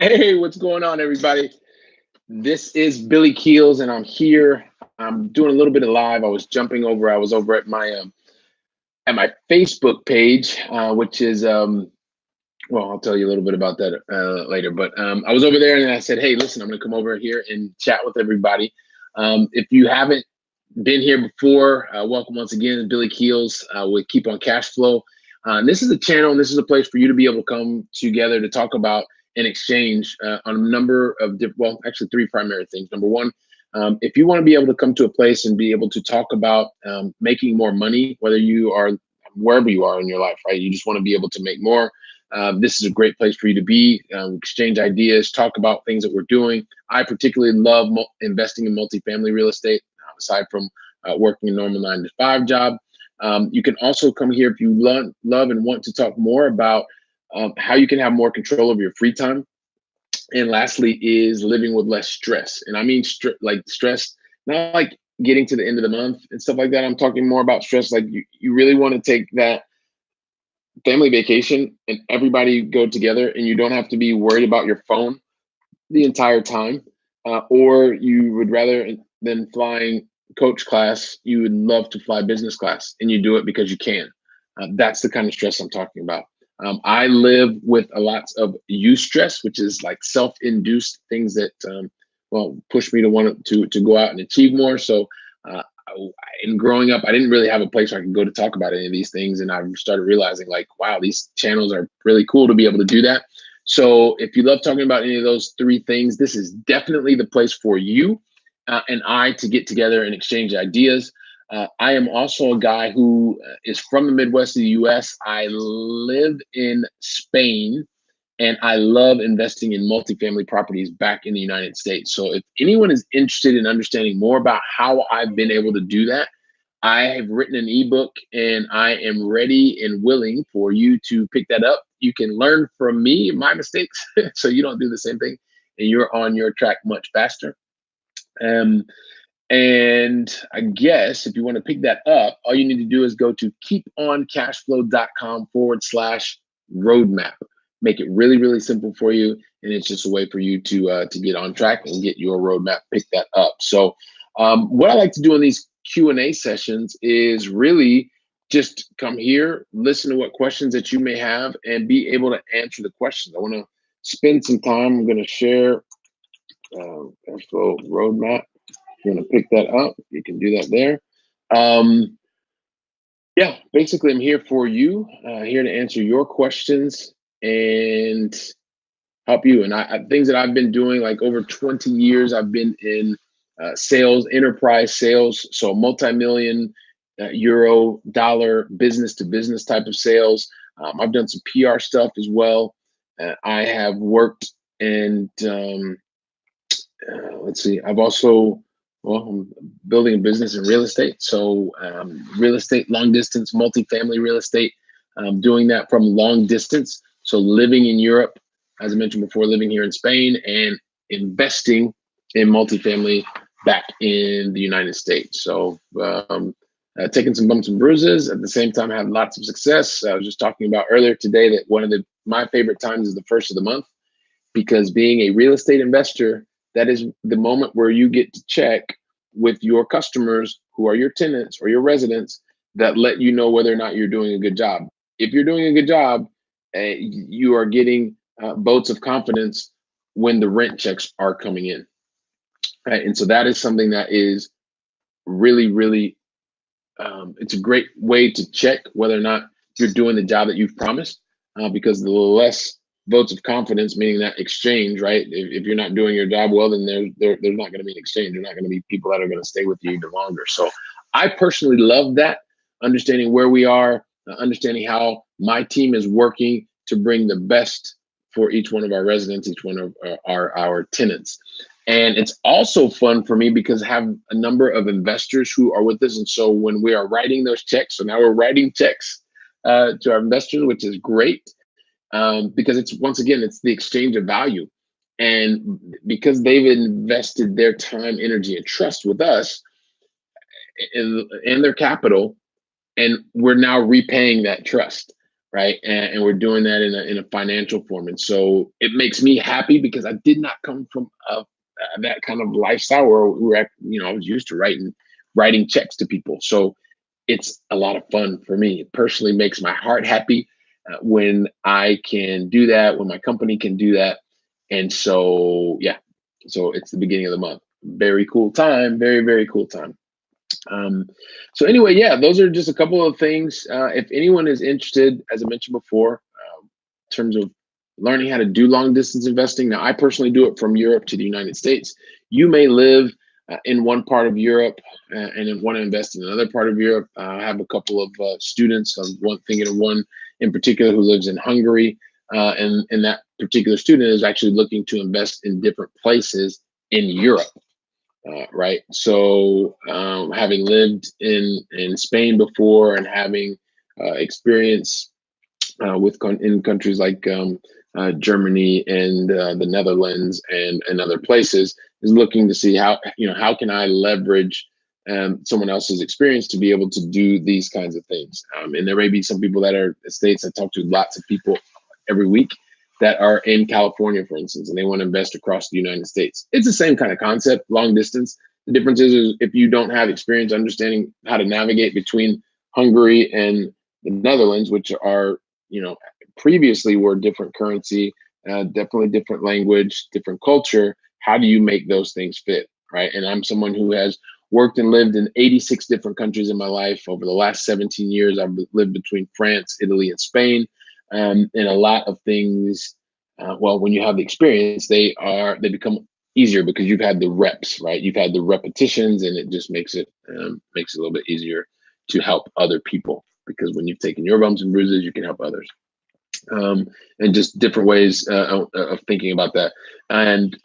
Hey, what's going on, everybody? This is Billy Keels, and I'm here. I'm doing a little bit of live. I was over at my Facebook page, which is well, I'll tell you a little bit about that later. But I was over there, and I said, "Hey, listen, I'm going to come over here and chat with everybody. If you haven't been here before, welcome once again, Billy Keels with KeePon Cashflow. And this is a channel, and this is a place for you to be able to come together to talk about and exchange on a number of different, well, actually three primary things. Number one, if you want to be able to come to a place and be able to talk about making more money, whether you are wherever you are in your life, right? You just want to be able to make more. This is a great place for you to be, exchange ideas, talk about things that we're doing. I particularly love investing in multifamily real estate, aside from working a normal 9 to 5 job. You can also come here if you love and want to talk more about how you can have more control over your free time. And lastly, is living with less stress. And I mean, like stress, not like getting to the end of the month and stuff like that. I'm talking more about stress, like you really want to take that family vacation and everybody go together and you don't have to be worried about your phone the entire time, or you would rather than flying coach class, you would love to fly business class, and you do it because you can. That's the kind of stress I'm talking about. I live with a lot of eustress, which is like self-induced things that well push me to want to go out and achieve more. So uh, in growing up, I didn't really have a place where I could go to talk about any of these things, and I started realizing like, wow, these channels are really cool to be able to do that. So if you love talking about any of those three things, this is definitely the place for you and I to get together and exchange ideas. I am also a guy who is from the Midwest of the US. I live in Spain and I love investing in multifamily properties back in the United States. So if anyone is interested in understanding more about how I've been able to do that, I have written an ebook and I am ready and willing for you to pick that up. You can learn from me, my mistakes, so you don't do the same thing and you're on your track much faster. Um, and I guess if you want to pick that up, all you need to do is go to keeponcashflow.com/roadmap. Make it really, really simple for you. And it's just a way for you to get on track and get your roadmap, pick that up. So what I like to do in these Q&A sessions is really just come here, listen to what questions that you may have and be able to answer the questions. I want to spend some time. I'm going to share Cashflow roadmap. You want to pick that up, you can do that there. Um, yeah, basically, I'm here for you, here to answer your questions and help you. And things that I've been doing, like over 20 years, I've been in sales, enterprise sales, so multi-million euro, dollar, business to business type of sales. I've done some PR stuff as well. I have worked and let's see, I've also, well, I'm building a business in real estate. So, real estate, long distance, multifamily real estate, doing that from long distance. So, living in Europe, as I mentioned before, living here in Spain and investing in multifamily back in the United States. So, taking some bumps and bruises at the same time, had lots of success. I was just talking about earlier today that one of my favorite times is the first of the month because being a real estate investor, that is the moment where you get to check with your customers who are your tenants or your residents that let you know whether or not you're doing a good job. If you're doing a good job, you are getting votes of confidence when the rent checks are coming in. Right? And so that is something that is really, really, it's a great way to check whether or not you're doing the job that you've promised, because the less votes of confidence, meaning that exchange, right? If you're not doing your job well, then there's not going to be an exchange. There's not going to be people that are going to stay with you even longer. So I personally love that, understanding where we are, understanding how my team is working to bring the best for each one of our residents, each one of our tenants. And it's also fun for me because I have a number of investors who are with us. And so when we are writing those checks, so now we're writing checks to our investors, which is great, because it's, once again, it's the exchange of value. And because they've invested their time, energy, and trust with us and their capital, and we're now repaying that trust. right? And we're doing that in a financial form. And so it makes me happy because I did not come from that kind of lifestyle where I was used to writing checks to people. So it's a lot of fun for me. It personally makes my heart happy when I can do that, when my company can do that. And so, yeah, so it's the beginning of the month. Very cool time. Very, very cool time. Um, so anyway, yeah, those are just a couple of things. If anyone is interested, as I mentioned before, in terms of learning how to do long distance investing, now I personally do it from Europe to the United States. You may live in one part of Europe and want to invest in another part of Europe. I have a couple of students. I'm thinking of one in particular who lives in Hungary, and that particular student is actually looking to invest in different places in Europe. Right. So, having lived in Spain before and having experience in countries like Germany and the Netherlands and other places, is looking to see how can I leverage someone else's experience to be able to do these kinds of things. And there may be some people that are states. I talk to lots of people every week that are in California, for instance, and they want to invest across the United States. It's the same kind of concept, long distance. The difference is if you don't have experience understanding how to navigate between Hungary and the Netherlands, which are, previously were different currency, definitely different language, different culture. How do you make those things fit, right? And I'm someone who has worked and lived in 86 different countries in my life. Over the last 17 years, I've lived between France, Italy, and Spain. And a lot of things, well, when you have the experience, they become easier because you've had the reps, right? You've had the repetitions, and it just makes it a little bit easier to help other people, because when you've taken your bumps and bruises, you can help others. And just different ways of thinking about that. And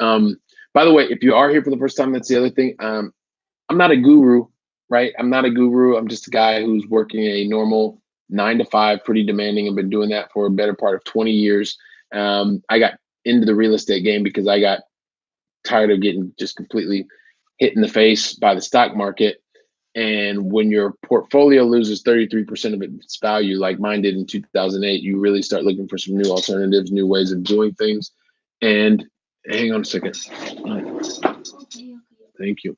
by the way, if you are here for the first time, that's the other thing. I'm not a guru, right? I'm not a guru. I'm just a guy who's working a normal 9 to 5, pretty demanding. I've been doing that for a better part of 20 years. I got into the real estate game because I got tired of getting just completely hit in the face by the stock market. And when your portfolio loses 33% of its value, like mine did in 2008, you really start looking for some new alternatives, new ways of doing things. And hang on a second. Thank you.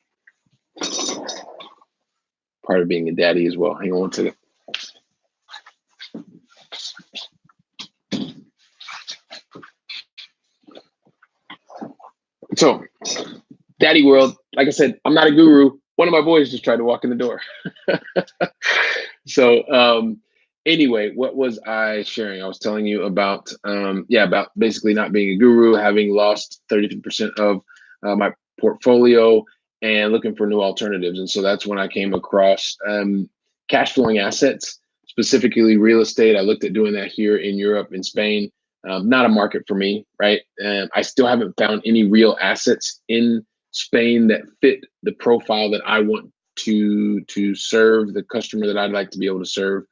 Part of being a daddy as well. Hang on one second. So, daddy world, like I said, I'm not a guru. One of my boys just tried to walk in the door. So, anyway, what was I sharing? I was telling you about, about basically not being a guru, having lost 33% of my portfolio and looking for new alternatives. And so that's when I came across cash flowing assets, specifically real estate. I looked at doing that here in Europe, in Spain. Not a market for me, right? I still haven't found any real assets in Spain that fit the profile that I want to serve, the customer that I'd like to be able to serve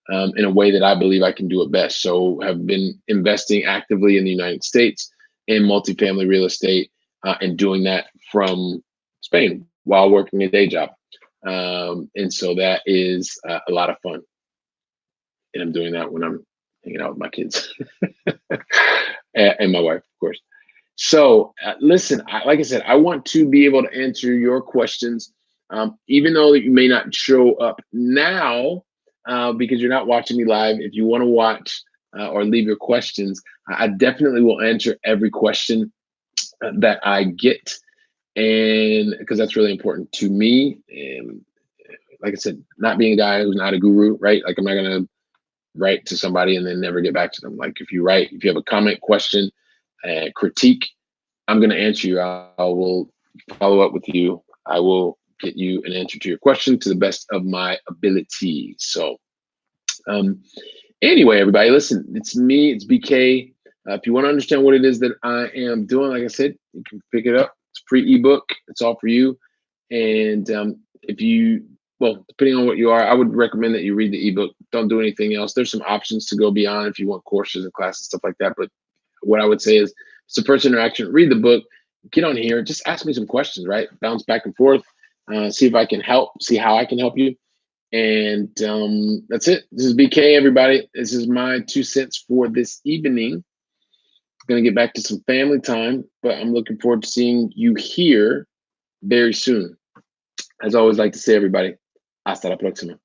in a way that I believe I can do it best. So have been investing actively in the United States in multifamily real estate and doing that from Spain while working a day job. And so that is a lot of fun. And I'm doing that when I'm hanging out with my kids and my wife, of course. So listen, like I said, I want to be able to answer your questions, even though you may not show up now because you're not watching me live. If you want to watch or leave your questions, I definitely will answer every question that I get, and because that's really important to me. And like I said, not being a guy who's not a guru, right? Like I'm not gonna write to somebody and then never get back to them. Like if you have a comment, question, critique, I'm going to answer you. I will follow up with you. I will get you an answer to your question to the best of my ability. So anyway, everybody, listen, it's me, it's BK. If you want to understand what it is that I am doing, like I said, you can pick it up. It's a free ebook. It's all for you. And depending on what you are, I would recommend that you read the ebook. Don't do anything else. There's some options to go beyond if you want courses and classes, stuff like that. But what I would say is it's the first interaction. Read the book, get on here, just ask me some questions, right? Bounce back and forth, see if I can help, see how I can help you. And that's it. This is BK, everybody. This is my 2 cents for this evening. Going to get back to some family time, but I'm looking forward to seeing you here very soon. As I always like to say, everybody, hasta la próxima.